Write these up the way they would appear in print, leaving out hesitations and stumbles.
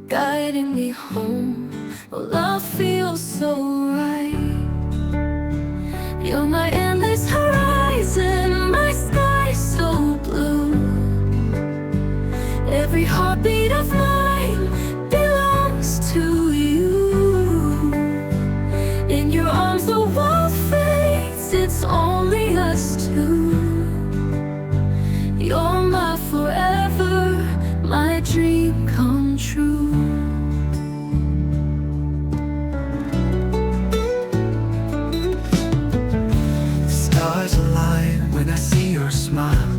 guiding me home. Oh, love feels so right. You're my endless horizon, my sky so blue. Every heartbeat of mine belongs to you. In your arms the world fades, it's only us two. You're my forever, my dream come true. The stars align when I see your smile.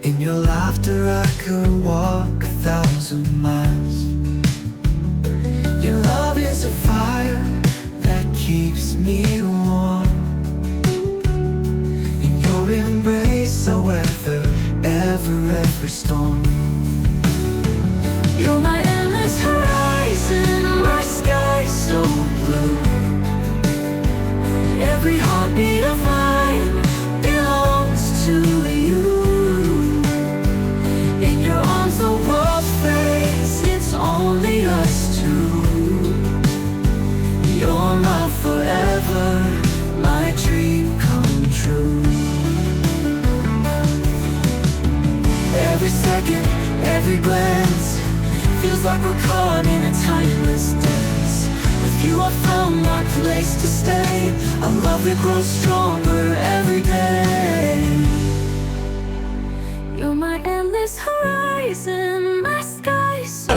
In your laughter I could walk 1,000 miles. Your love is a fire that keeps me warm. In your embrace I weather every storm. You're my endless horizon, my sky so blue. Every heartbeat of mine belongs to you. In your arms the world fades, it's only us two. You're my forever, my dream come true. Every second, every glance feels like we're caught in a timeless dance. With you I found my place to stay, a love that grows stronger every day. You're my endless horizon, my sky so